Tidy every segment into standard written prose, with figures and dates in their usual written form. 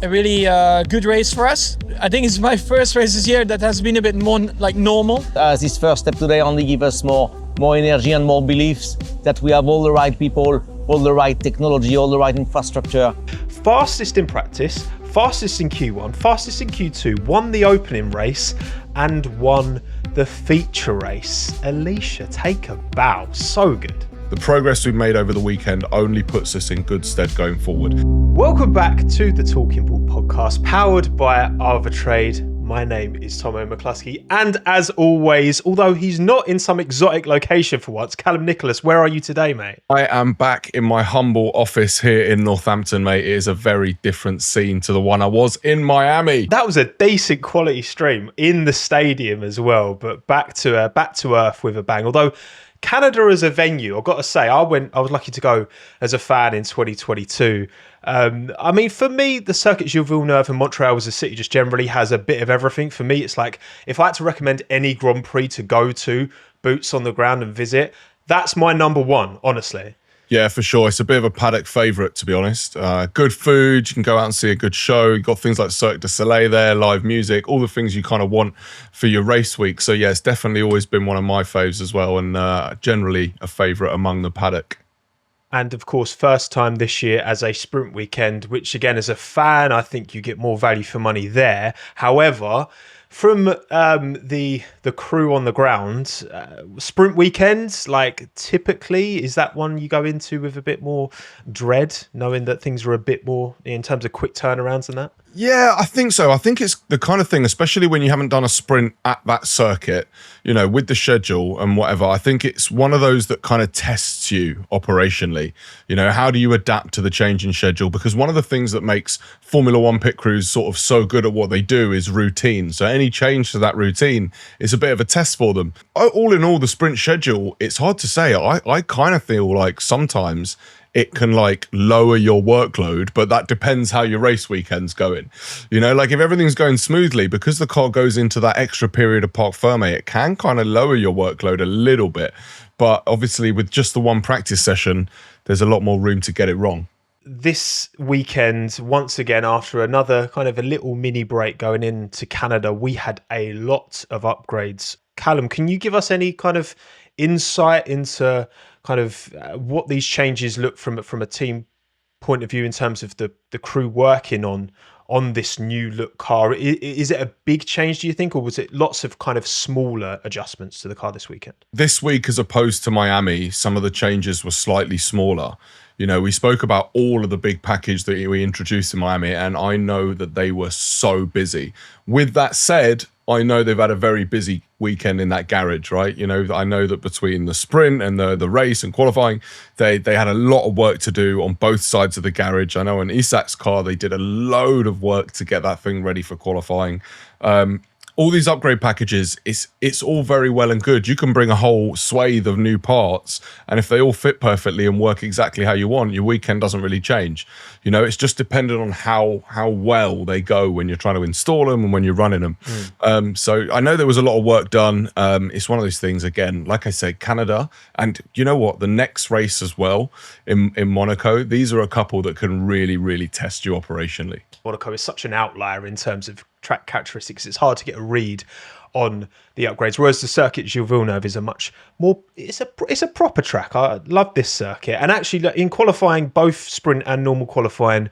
a really good race for us. I think it's my first race this year that has been a bit more like normal. This first step today only give us more energy and more beliefs that we have all the right people, all the right technology, all the right infrastructure. Fastest in practice, fastest in Q1, fastest in Q2, won the opening race and won the feature race. Alisha, take a bow. So good. The progress we've made over the weekend only puts us in good stead going forward. Welcome back to the Talking Ball podcast, powered by Arbitrade. My name is Tomo McCluskey, and as always, although he's not in some exotic location for once, Calum Nicholas, where are you today, mate? I am back in my humble office here in Northampton, mate. It is a very different scene to the one I was in Miami. That was a decent quality stream in the stadium as well, but back to earth with a bang. Although Canada as a venue, I've got to say, I was lucky to go as a fan in 2022. I mean, for me, the Circuit Gilles Villeneuve and Montreal as a city just generally has a bit of everything. For me, it's like, if I had to recommend any Grand Prix to go to, boots on the ground and visit, that's my number one, honestly. Yeah, for sure. It's a bit of a paddock favourite, to be honest. Good food, you can go out and see a good show. You've got things like Cirque du Soleil there, live music, all the things you kind of want for your race week. So yeah, it's definitely always been one of my faves as well, and generally a favourite among the paddock. And of course, first time this year as a sprint weekend, which again, as a fan, I think you get more value for money there. However, from the crew on the ground, sprint weekends, like typically, is that one you go into with a bit more dread, knowing that things are a bit more in terms of quick turnarounds and that? Yeah, I think so. I think it's the kind of thing, especially when you haven't done a sprint at that circuit, you know, with the schedule and whatever. I think it's one of those that kind of tests you operationally. You know, how do you adapt to the change in schedule? Because one of the things that makes Formula One pit crews sort of so good at what they do is routine. So any change to that routine is a bit of a test for them. All in all, the sprint schedule, it's hard to say. I kind of feel like sometimes it can like lower your workload, but that depends how your race weekend's going. You know, like if everything's going smoothly, because the car goes into that extra period of parc ferme, it can kind of lower your workload a little bit. But obviously with just the one practice session, there's a lot more room to get it wrong. This weekend, once again, after another kind of a little mini break going into Canada, we had a lot of upgrades. Calum, can you give us any kind of insight into kind of what these changes look from a team point of view in terms of the crew working on this new look car? Is it a big change, do you think, or was it lots of kind of smaller adjustments to the car this weekend? This week, as opposed to Miami, some of the changes were slightly smaller. You know, we spoke about all of the big package that we introduced in Miami, and I know that they were so busy. With that said, I know they've had a very busy weekend in that garage, right? You know, I know that between the sprint and the race and qualifying, they had a lot of work to do on both sides of the garage. I know in Isack's car, they did a load of work to get that thing ready for qualifying. All these upgrade packages, it's all very well and good. You can bring a whole swathe of new parts, and if they all fit perfectly and work exactly how you want, your weekend doesn't really change. You know, it's just dependent on how well they go when you're trying to install them and when you're running them. So I know there was a lot of work done. It's one of those things, again, like I said, Canada, and you know what, the next race as well in Monaco, these are a couple that can really, really test you operationally. Monaco is such an outlier in terms of track characteristics. It's hard to get a read on the upgrades, whereas the Circuit Gilles Villeneuve is a much more, it's a proper track. I love this circuit, and actually in qualifying, both sprint and normal qualifying,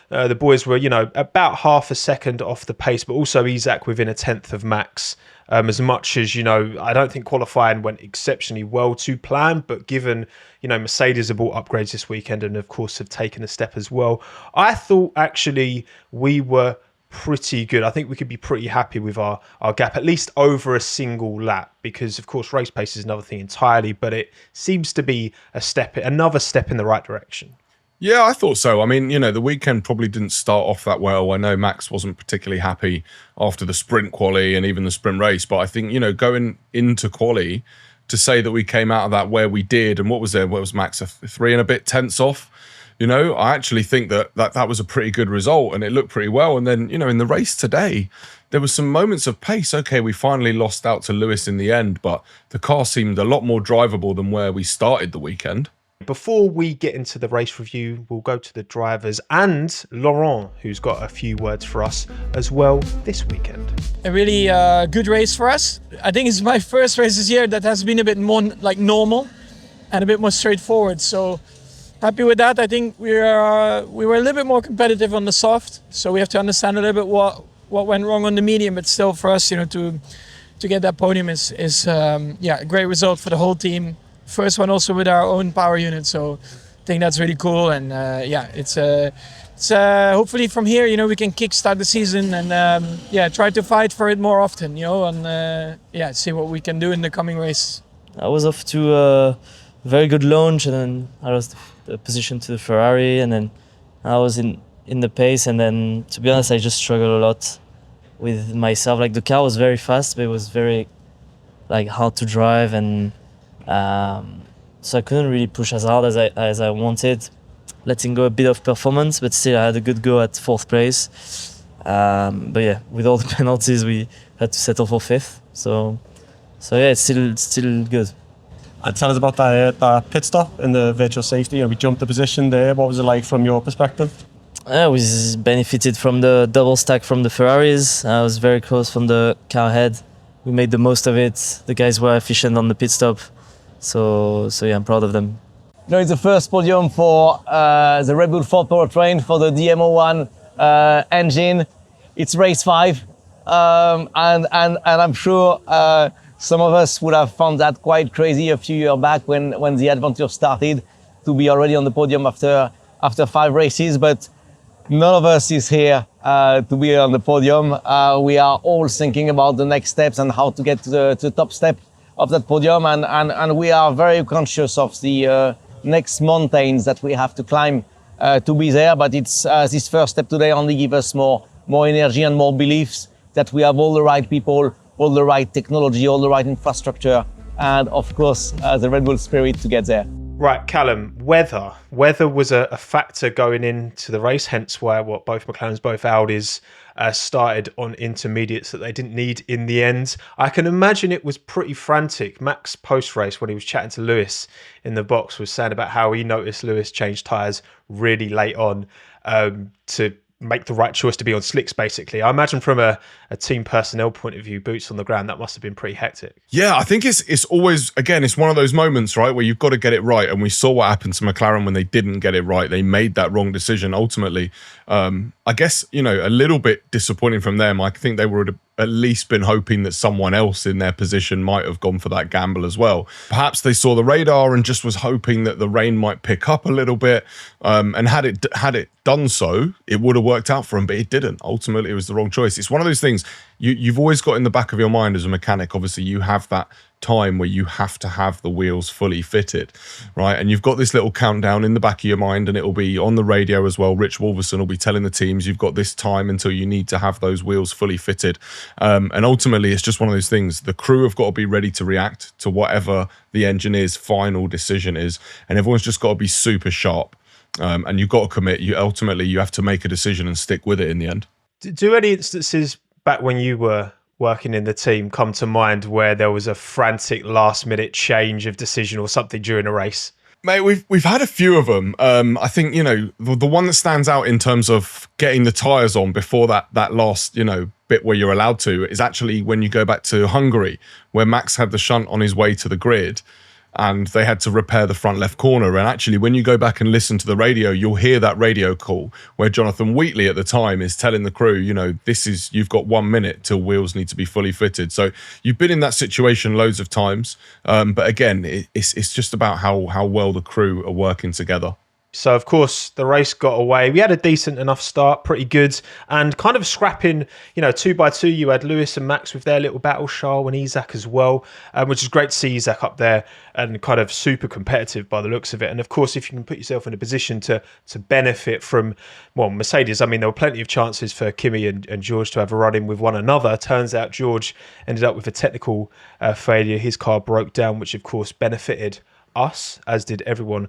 the boys were, you know, about half a second off the pace, but also Isack within a tenth of Max. As much as, you know, I don't think qualifying went exceptionally well to plan, but given, you know, Mercedes have bought upgrades this weekend and of course have taken a step as well, I thought actually we were pretty good. I think we could be pretty happy with our gap, at least over a single lap, because of course race pace is another thing entirely, but it seems to be another step in the right direction. Yeah, I thought so. I mean, you know, the weekend probably didn't start off that well. I know Max wasn't particularly happy after the sprint quali and even the sprint race, but I think, you know, going into quali, to say that we came out of that where we did, and what was Max, a 3 and a bit tenths off? You know, I actually think that was a pretty good result and it looked pretty well. And then, you know, in the race today, there was some moments of pace. Okay, we finally lost out to Lewis in the end, but the car seemed a lot more drivable than where we started the weekend. Before we get into the race review, we'll go to the drivers and Laurent, who's got a few words for us as well this weekend. A really good race for us. I think it's my first race this year that has been a bit more like normal and a bit more straightforward. So happy with that. I think we were a little bit more competitive on the soft. So we have to understand a little bit what went wrong on the medium, but still for us, to get that podium is a great result for the whole team. First one also with our own power unit, so I think that's really cool. And it's hopefully from here, we can kickstart the season and try to fight for it more often, and see what we can do in the coming race. I was off to a very good launch, and then I lost the position to the Ferrari, and then I was in the pace, and then to be honest, I just struggled a lot with myself. Like the car was very fast, but it was very hard to drive, and so I couldn't really push as hard as I wanted, letting go a bit of performance, but still I had a good go at 4th place. But yeah, with all the penalties, we had to settle for 5th. So yeah, it's still good. And tell us about that pit stop in the virtual safety. We jumped the position there. What was it like from your perspective? We benefited from the double stack from the Ferraris. I was very close from the car head. We made the most of it. The guys were efficient on the pit stop. So yeah, I'm proud of them. It's the first podium for the Red Bull Ford powertrain for the DMO1 engine. It's race 5, and I'm sure some of us would have found that quite crazy a few years back when the adventure started, to be already on the podium after 5 races. But none of us is here to be on the podium. We are all thinking about the next steps and how to get to the top step of that podium, and we are very conscious of the next mountains that we have to climb to be there. But it's this first step today only give us more energy and more beliefs that we have all the right people, all the right technology, all the right infrastructure, and of course the Red Bull spirit to get there. Right, Calum, weather was a factor going into the race, hence why both McLarens, both Audis started on intermediates that they didn't need in the end. I can imagine it was pretty frantic. Max post-race, when he was chatting to Lewis in the box, was saying about how he noticed Lewis changed tyres really late on to make the right choice to be on slicks, basically. I imagine from a team personnel point of view, boots on the ground, that must have been pretty hectic. Yeah, I think it's always, again, it's one of those moments, right, where you've got to get it right. And we saw what happened to McLaren when they didn't get it right. They made that wrong decision ultimately. I guess, a little bit disappointing from them. I think they would have at least been hoping that someone else in their position might have gone for that gamble as well. Perhaps they saw the radar and just was hoping that the rain might pick up a little bit. And had it done so, it would have worked out for them, but it didn't. Ultimately, it was the wrong choice. It's one of those things you've always got in the back of your mind as a mechanic. Obviously, you have that time where you have to have the wheels fully fitted, right? And you've got this little countdown in the back of your mind, and it'll be on the radio as well. Rich Wolverson will be telling the teams you've got this time until you need to have those wheels fully fitted. And ultimately, it's just one of those things. The crew have got to be ready to react to whatever the engineer's final decision is, and everyone's just got to be super sharp. And you've got to commit. You have to make a decision and stick with it in the end. Do any instances back when you were working in the team come to mind where there was a frantic last-minute change of decision or something during a race? Mate, we've had a few of them. I think, the one that stands out in terms of getting the tyres on before that last, bit where you're allowed to is actually when you go back to Hungary, where Max had the shunt on his way to the grid and they had to repair the front left corner. And actually, when you go back and listen to the radio, you'll hear that radio call where Jonathan Wheatley at the time is telling the crew, you've got 1 minute till wheels need to be fully fitted. So you've been in that situation loads of times. But again, it's just about how well the crew are working together. So, of course, the race got away. We had a decent enough start, pretty good, and kind of scrapping, 2 by 2. You had Lewis and Max with their little battle, Charles and Isack as well, which is great to see Isack up there and kind of super competitive by the looks of it. And, of course, if you can put yourself in a position to benefit from, Mercedes, there were plenty of chances for Kimi and George to have a run-in with one another. Turns out George ended up with a technical failure. His car broke down, which, of course, benefited us, as did everyone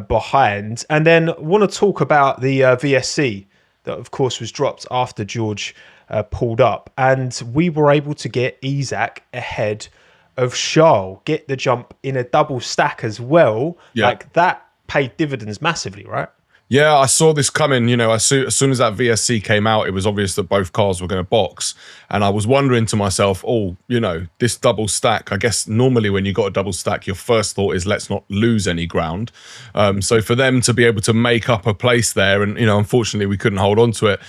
behind. And then want to talk about the VSC that of course was dropped after George pulled up, and we were able to get Isack ahead of Charles get the jump in a double stack as well, like that paid dividends massively, right? Yeah, I saw this coming. You know, as soon as that VSC came out, it was obvious that both cars were going to box. And I was wondering to myself, oh, you know, this double stack, I guess normally when you got a double stack, your first thought is let's not lose any ground. So for them to be able to make up a place there, and, you know, unfortunately we couldn't hold on to it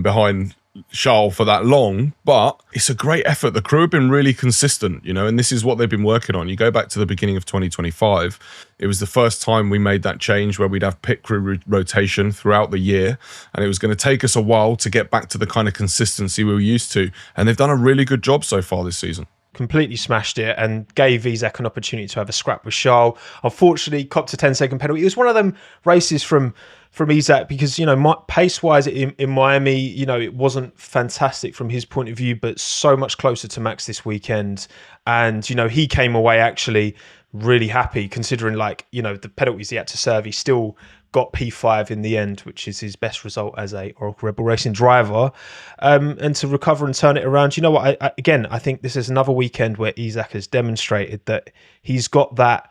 behind Charles for that long, but it's a great effort. The crew have been really consistent, you know, and this is what they've been working on. You go back to the beginning of 2025, it was the first time we made that change where we'd have pit crew rotation throughout the year, and it was going to take us a while to get back to the kind of consistency we were used to, and they've done a really good job so far this season. Completely smashed it and gave Isack an opportunity to have a scrap with Charles. Unfortunately, copped a 10-second penalty. It was one of them races from Isack because, you know, pace-wise in Miami, you know, it wasn't fantastic from his point of view, but so much closer to Max this weekend. And, you know, he came away actually really happy considering, like, you know, the penalties he had to serve. He still got P5 in the end, which is his best result as a Oracle Red Bull Racing driver. And to recover and turn it around, you know what? I think this is another weekend where Isack has demonstrated that he's got that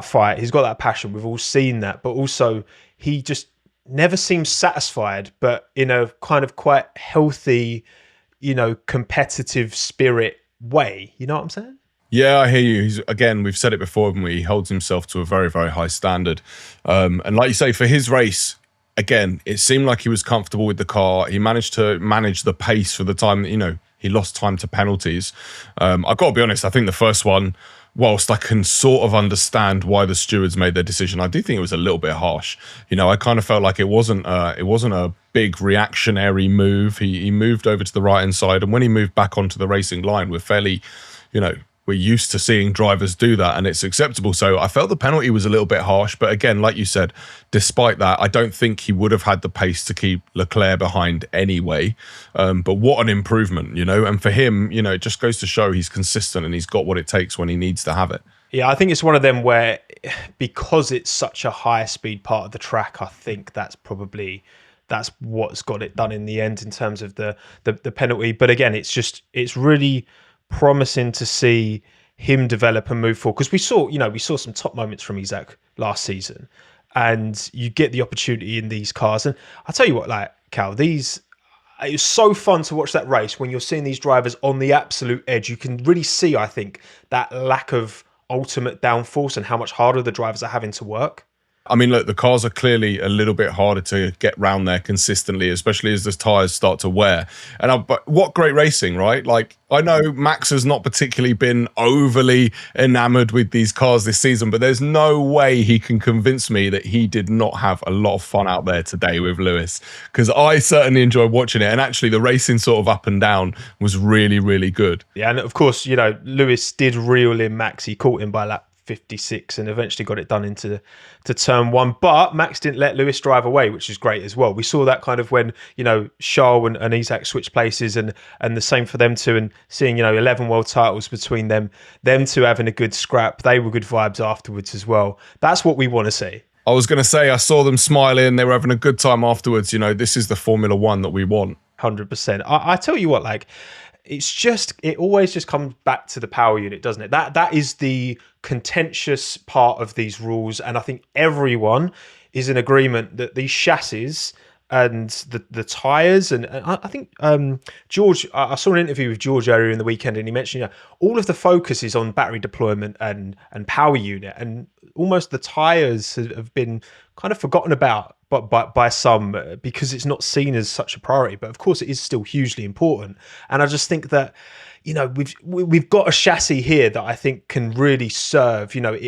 fight, he's got that passion. We've all seen that, but also he just never seems satisfied, but in a kind of quite healthy, you know, competitive spirit way. You know what I'm saying? Yeah, I hear you. Again, we've said it before, haven't we? He holds himself to a very, very high standard. And like you say, for his race, again, it seemed like he was comfortable with the car. He managed to manage the pace for the time, you know, he lost time to penalties. I've got to be honest, I think the first one, whilst I can sort of understand why the stewards made their decision, I do think it was a little bit harsh. You know, I kind of felt like it wasn't a big reactionary move. He moved over to the right-hand side, and when he moved back onto the racing line, we're fairly, you know, we're used to seeing drivers do that and it's acceptable. So I felt the penalty was a little bit harsh. But again, like you said, despite that, I don't think he would have had the pace to keep Leclerc behind anyway. But what an improvement, you know, and for him, you know, it just goes to show he's consistent and he's got what it takes when he needs to have it. Yeah, I think it's one of them where because it's such a high speed part of the track, I think that's what's got it done in the end in terms of the penalty. But again, it's really promising to see him develop and move forward, because we saw some top moments from Isack last season, and you get the opportunity in these cars. And I'll tell you what, like, Cal, it was so fun to watch that race when you're seeing these drivers on the absolute edge. You can really see, I think, that lack of ultimate downforce and how much harder the drivers are having to work. I mean, look, the cars are clearly a little bit harder to get round there consistently, especially as the tyres start to wear. But what great racing, right? Like, I know Max has not particularly been overly enamoured with these cars this season, but there's no way he can convince me that he did not have a lot of fun out there today with Lewis, because I certainly enjoyed watching it. And actually, the racing sort of up and down was really, really good. Yeah, and of course, you know, Lewis did reel in Max. He caught him by lap 56 and eventually got it done into turn one, but Max didn't let Lewis drive away, which is great as well. We saw that kind of when, you know, Charles and Isack switched places, and the same for them two, and seeing, you know, 11 world titles between them two having a good scrap. They were good vibes afterwards as well. That's what we want to see. I was going to say, I saw them smiling, they were having a good time afterwards. You know, this is the Formula One that we want. 100%. I tell you what, like, it always just comes back to the power unit, doesn't it? That is the contentious part of these rules, and I think everyone is in agreement that these chassis and the tyres, and I think George, I saw an interview with George earlier in the weekend, and he mentioned, you know, all of the focus is on battery deployment and power unit, and almost the tyres have been kind of forgotten about by some, because it's not seen as such a priority. But of course, it is still hugely important. And I just think that, you know, we've got a chassis here that I think can really serve. You know,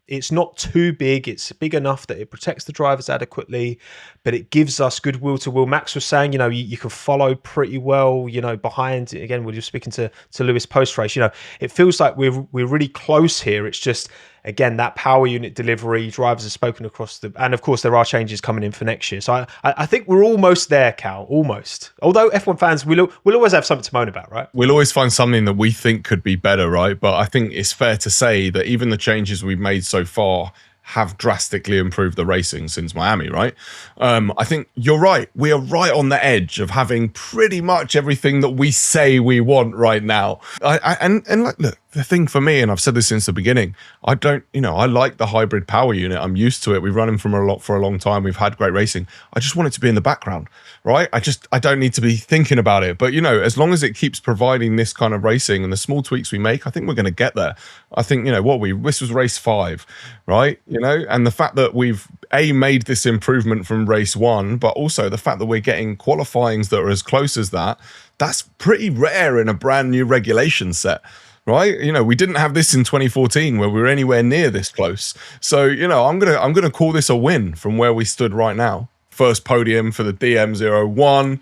it's not too big. It's big enough that it protects the drivers adequately, but it gives us good wheel to wheel. Max was saying, you know, you can follow pretty well, you know, behind. Again, we were speaking to Lewis post race. You know, it feels like we're really close here. It's just, again, that power unit delivery, drivers have spoken across and of course there are changes coming in for next year. So I think we're almost there, Cal, almost. Although F1 fans, we'll always have something to moan about, right? We'll always find something that we think could be better, right? But I think it's fair to say that even the changes we've made so far have drastically improved the racing since Miami, right? I think you're right. We are right on the edge of having pretty much everything that we say we want right now. And like, look, the thing for me, and I've said this since the beginning, I like the hybrid power unit. I'm used to it. We've run them for a long time. We've had great racing. I just want it to be in the background, right? I don't need to be thinking about it. But, as long as it keeps providing this kind of racing and the small tweaks we make, I think we're going to get there. I think, this was race 5, right? And the fact that we've made this improvement from race 1, but also the fact that we're getting qualifyings that are as close as that, that's pretty rare in a brand new regulation set. Right, we didn't have this in 2014 where we were anywhere near this close. So, I'm gonna call this a win from where we stood right now. First podium for the DM01.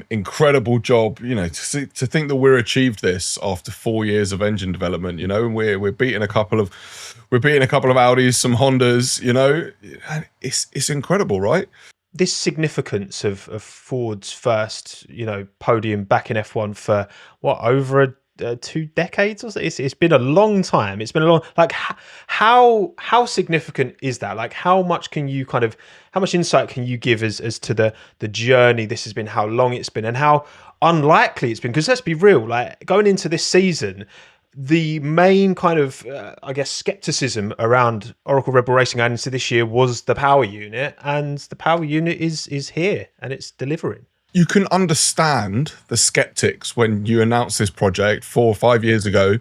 Incredible job, to think that we're achieved this after 4 years of engine development. And we're beating a couple of Audis, some Hondas. It's incredible, right? This significance of Ford's first, podium back in F1 for over 2 decades or so. It's been a long time. It's been a long, how significant is that? Like, how much insight can you give as to the journey this has been, how long it's been, and how unlikely it's been? Because let's be real, like, going into this season, the main kind of skepticism around Oracle Red Bull Racing going into this year was the power unit, and the power unit is here and it's delivering. You can understand the skeptics when you announced this project 4 or 5 years ago.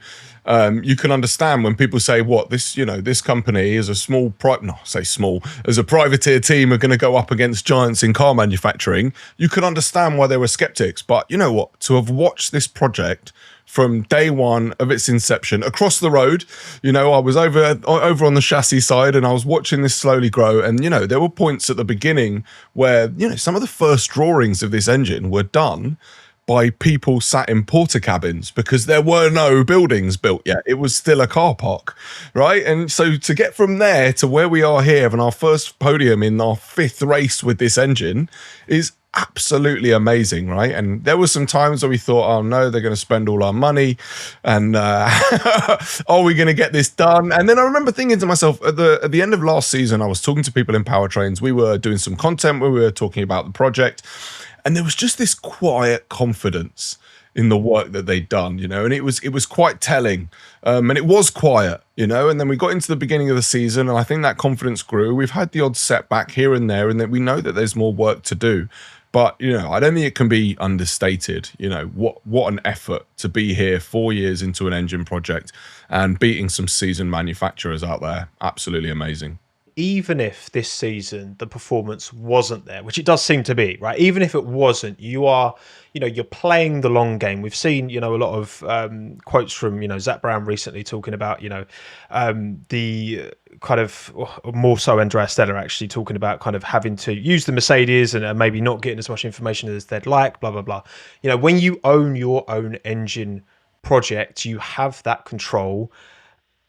You can understand when people say, "What this company is a as a privateer team are going to go up against giants in car manufacturing." You can understand why there were skeptics, but you know what? To have watched this project from day one of its inception across the road, I was over on the chassis side and I was watching this slowly grow. And, there were points at the beginning where, some of the first drawings of this engine were done by people sat in porter cabins because there were no buildings built yet. It was still a car park, right? And so to get from there to where we are here and our first podium in our 5th race with this engine is absolutely amazing, right? And there were some times where we thought, oh no, they're going to spend all our money and are we going to get this done? And then I remember thinking to myself, at the end of last season, I was talking to people in powertrains. We were doing some content where we were talking about the project, and there was just this quiet confidence in the work that they'd done, and it was quite telling. And it was quiet, and then we got into the beginning of the season and I think that confidence grew. We've had the odd setback here and there, and that we know that there's more work to do. But, I don't think it can be understated, what an effort to be here 4 years into an engine project and beating some seasoned manufacturers out there. Absolutely amazing. Even if this season the performance wasn't there, which it does seem to be, right? Even if it wasn't, you're playing the long game. We've seen, a lot of quotes from, Zach Brown recently talking about, the kind of, more so Andrea Stella actually talking about kind of having to use the Mercedes and maybe not getting as much information as they'd like, blah, blah, blah. When you own your own engine project, you have that control.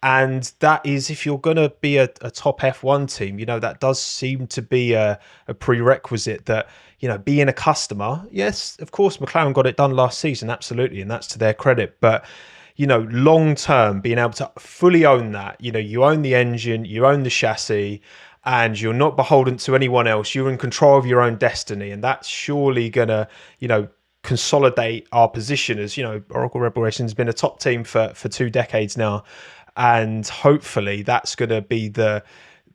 And that is, if you're going to be a top F1 team, that does seem to be a prerequisite that, being a customer, yes, of course, McLaren got it done last season, absolutely, and that's to their credit. But, long term, being able to fully own that, you own the engine, you own the chassis, and you're not beholden to anyone else. You're in control of your own destiny. And that's surely going to, consolidate our position as, Oracle Red Bull Racing has been a top team for 2 decades now. And hopefully that's going to be the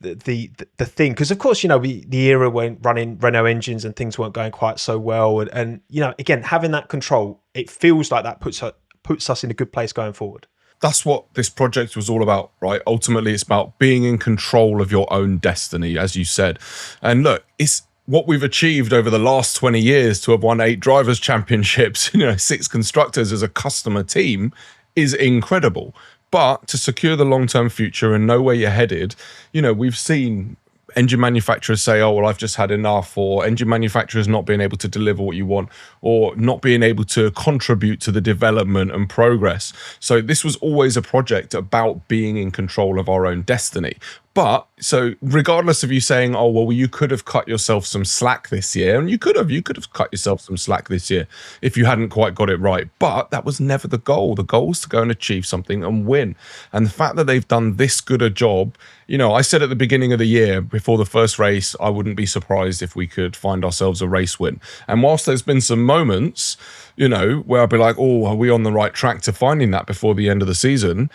thing, because of course the era when running Renault engines and things weren't going quite so well, and again, having that control, it feels like that puts us in a good place going forward. That's what this project was all about, right? Ultimately, it's about being in control of your own destiny, as you said. And look, it's what we've achieved over the last 20 years to have won 8 drivers' championships, 6 constructors as a customer team is incredible. But to secure the long-term future and know where you're headed, we've seen engine manufacturers say, oh, well, I've just had enough, or engine manufacturers not being able to deliver what you want, or not being able to contribute to the development and progress. So this was always a project about being in control of our own destiny. But so regardless of you saying, oh, well, you could have cut yourself some slack this year, and you could have cut yourself some slack this year if you hadn't quite got it right. But that was never the goal. The goal was to go and achieve something and win. And the fact that they've done this good a job, you know, I said at the beginning of the year, before the first race, I wouldn't be surprised if we could find ourselves a race win. And whilst there's been some moments, you know, where I'll be like, oh, are we on the right track to finding that before the end of the season?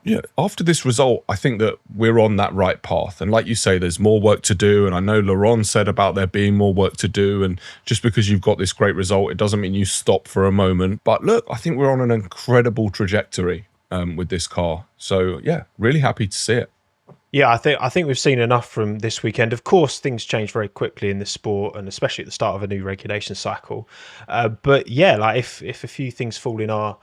Yeah, after this result, I think that we're on that right path. And like you say, there's more work to do. And I know Laurent said about there being more work to do. And just because you've got this great result, it doesn't mean you stop for a moment. But look, I think we're on an incredible trajectory with this car. So yeah, really happy to see it. Yeah, I think we've seen enough from this weekend. Of course, things change very quickly in this sport, and especially at the start of a new regulation cycle. But yeah, like if a few things fall in our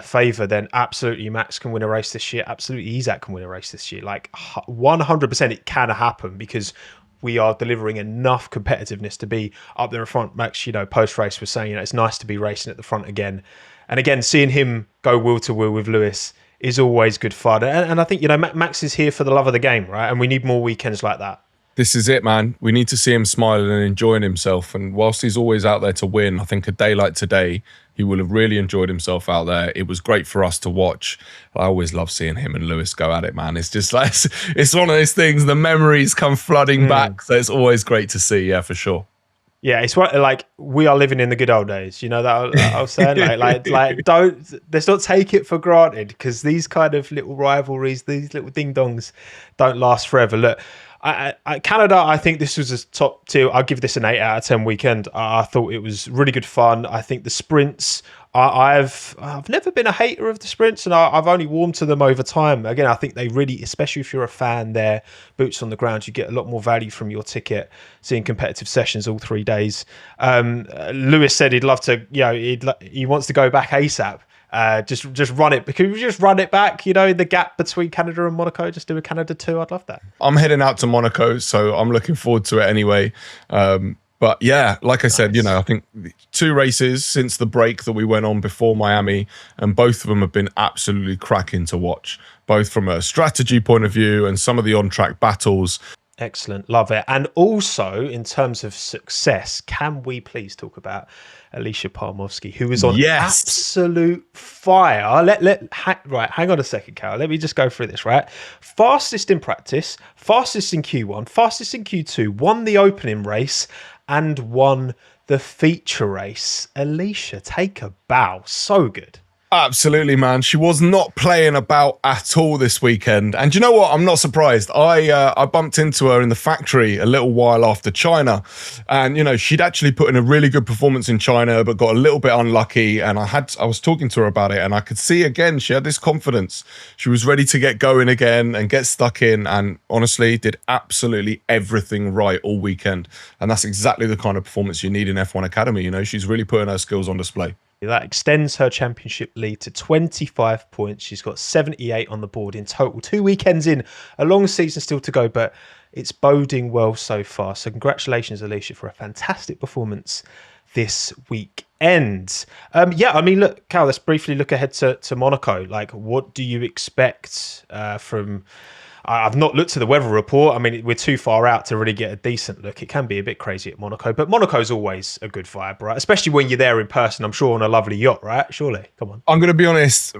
favour, then absolutely Max can win a race this year. Absolutely Isack can win a race this year. Like 100% it can happen, because we are delivering enough competitiveness to be up there in front. Max, you know, post-race was saying, you know, it's nice to be racing at the front again. And again, seeing him go wheel to wheel with Lewis is always good fun. And I think, you know, Max is here for the love of the game, right? And we need more weekends like that. This is it, man. We need to see him smiling and enjoying himself. And whilst he's always out there to win, I think a day like today, he will have really enjoyed himself out there. It was great for us to watch. I always love seeing him and Lewis go at it, man. It's just like, it's one of those things, the memories come flooding back. So it's always great to see, yeah, for sure. Yeah, it's what, like, we are living in the good old days. You know that I was saying, like let's not take it for granted, because these kind of little rivalries, these little ding dongs, don't last forever. Look, Canada, I think this was a top tier. I'll give this an 8 out of 10 weekend. I thought it was really good fun. I think the sprints, I've never been a hater of the sprints, and I've only warmed to them over time. Again, I think they really, especially if you're a fan there, boots on the ground, you get a lot more value from your ticket, seeing competitive sessions all 3 days. Lewis said he'd love to, you know, he wants to go back ASAP. Just run it, because we just run it back, you know, the gap between Canada and Monaco, just do a Canada 2. I'd love that. I'm heading out to Monaco, so I'm looking forward to it anyway. But yeah, like I said, you know, I think 2 races since the break that we went on before Miami, and both of them have been absolutely cracking to watch, both from a strategy point of view and some of the on-track battles. Excellent. Love it. And also, in terms of success, can we please talk about Alisha Palmowski, who is on absolute fire? Right, hang on a second, Cal. Let me just go through this, right? Fastest in practice, fastest in Q1, fastest in Q2, won the opening race, and won the feature race. Alisha, take a bow. So good. Absolutely, man. She was not playing about at all this weekend. And you know what? I'm not surprised. I bumped into her in the factory a little while after China. And, you know, she'd actually put in a really good performance in China, but got a little bit unlucky. And I was talking to her about it, and I could see again, she had this confidence. She was ready to get going again and get stuck in, and honestly did absolutely everything right all weekend. And that's exactly the kind of performance you need in F1 Academy. You know, she's really putting her skills on display. That extends her championship lead to 25 points. She's got 78 on the board in total. 2 weekends in, a long season still to go, but it's boding well so far. So congratulations, Alisha, for a fantastic performance this weekend. Yeah, I mean, look, Cal, let's briefly look ahead to Monaco. Like, what do you expect from... I've not looked at the weather report. I mean, we're too far out to really get a decent look. It can be a bit crazy at Monaco, but Monaco's always a good vibe, right? Especially when you're there in person, I'm sure, on a lovely yacht, right? Surely, come on. I'm going to be honest.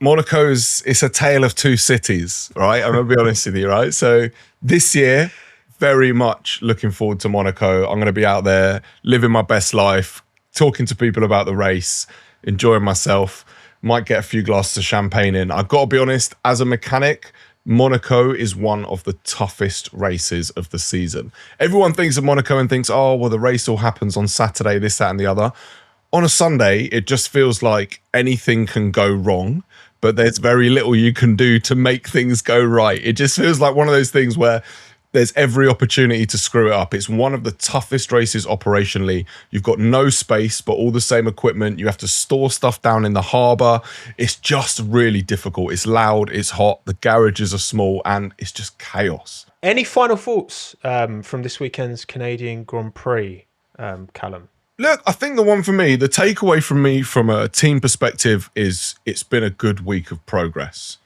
It's a tale of 2 cities, right? I'm going to be honest with you, right? So this year, very much looking forward to Monaco. I'm going to be out there living my best life, talking to people about the race, enjoying myself, might get a few glasses of champagne in. I've got to be honest, as a mechanic, Monaco is one of the toughest races of the season. Everyone thinks of Monaco and thinks, oh, well, the race all happens on Saturday, this, that, and the other. On a Sunday, it just feels like anything can go wrong, but there's very little you can do to make things go right. It just feels like one of those things where there's every opportunity to screw it up. It's one of the toughest races operationally. You've got no space, but all the same equipment. You have to store stuff down in the harbour. It's just really difficult. It's loud, it's hot, the garages are small, and it's just chaos. Any final thoughts from this weekend's Canadian Grand Prix, Calum? Look, I think the one for me, the takeaway from me from a team perspective is it's been a good week of progress.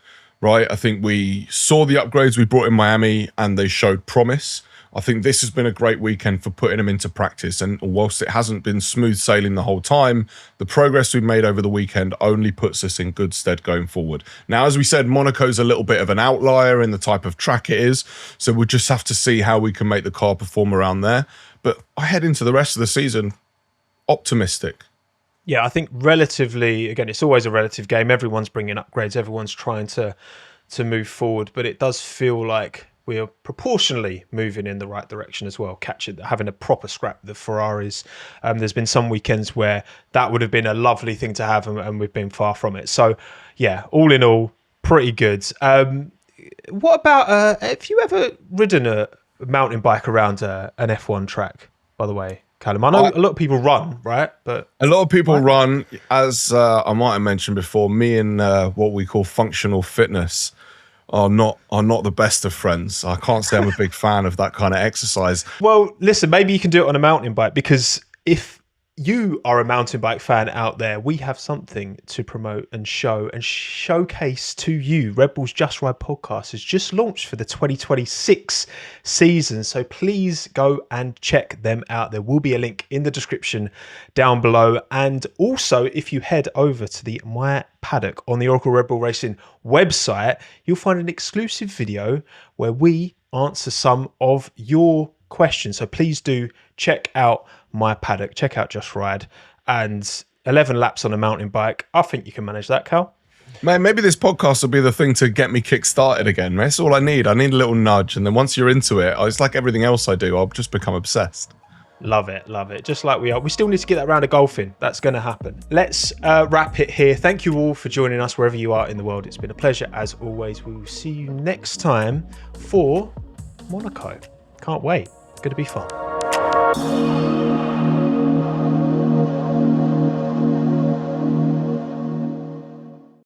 right? I think we saw the upgrades we brought in Miami and they showed promise. I think this has been a great weekend for putting them into practice. And whilst it hasn't been smooth sailing the whole time, the progress we've made over the weekend only puts us in good stead going forward. Now, as we said, Monaco's a little bit of an outlier in the type of track it is. So we'll just have to see how we can make the car perform around there. But I head into the rest of the season optimistic. Yeah, I think relatively, again, it's always a relative game. Everyone's bringing upgrades. Everyone's trying to move forward. But it does feel like we are proportionally moving in the right direction as well, having a proper scrap with the Ferraris. There's been some weekends where that would have been a lovely thing to have, and we've been far from it. So, yeah, all in all, pretty good. What about, have you ever ridden a mountain bike around an F1 track, by the way, Calum? I know a lot of people run, right? But a lot of people run, as I might have mentioned before, me and what we call functional fitness are not the best of friends. I can't say I'm a big fan of that kind of exercise. Well, listen, maybe you can do it on a mountain bike, because if you are a mountain bike fan out there, we have something to promote and show and showcase to you. Red Bull's Just Ride podcast has just launched for the 2026 season, so please go and check them out. There will be a link in the description down below, and also if you head over to the My Paddock on the Oracle Red Bull Racing website, you'll find an exclusive video where we answer some of your questions. So please do check out My Paddock, check out Just Ride, and 11 laps on a mountain bike. I think you can manage that, Cal. Man, maybe this podcast will be the thing to get me kick-started again. That's all I need. I need a little nudge, and then once you're into it, it's like everything else I do, I'll just become obsessed. Love it, love it. Just like we are. We still need to get that round of golfing. That's going to happen. Let's wrap it here. Thank you all for joining us wherever you are in the world. It's been a pleasure as always. We will see you next time for Monaco. Can't wait. It's going to be fun.